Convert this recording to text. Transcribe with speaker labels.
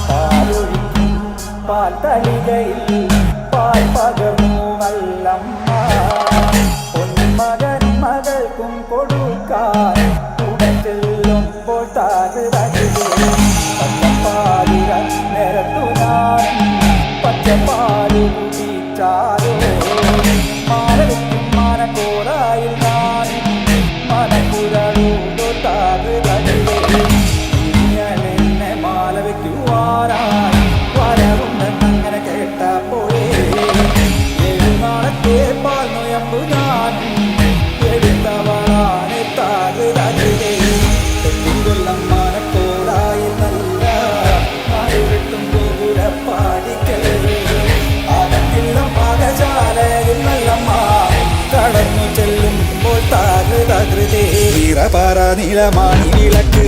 Speaker 1: പാലൊഴിക്കും പാൽത്തളികയിൽ പാൽ പകർന്നു വല്ലമ്മ പൊന്മകൻ മകൾക്കും കൊടുക്കാൻ കൂടെ ചെല്ലുമ്പോൾ താഴ് പച്ചപ്പാലിര നിരത്തു ഞാൻ പച്ചപ്പാല് കുടിച്ചാലോ മാലവയ്ക്കും മാനക്കോടായിൽ ഞാൻ മനക്കുരളൂതോ താഴ് മാലവയ്ക്കുവാനായി വരവുണ്ടെന്നങ്ങനെ കേട്ടപ്പോഴേ എഴുനാളത്തെ പാൽ നൊയമ്പു ഞാൻ എടുത്തവളാണ് താകൃതേ കൊല്ലം മാനക്കോടായി നല്ല മഴവിട്ടും ഗോപുരപ്പാടിക്കൽ ആകത്തില്ലം പാകശാലയിൽ നല്ലമ്മ കടന്നു ചെല്ലുമ്പോൾ താകൃതേ വീറപാറ നീളമാണി വിളക്ക്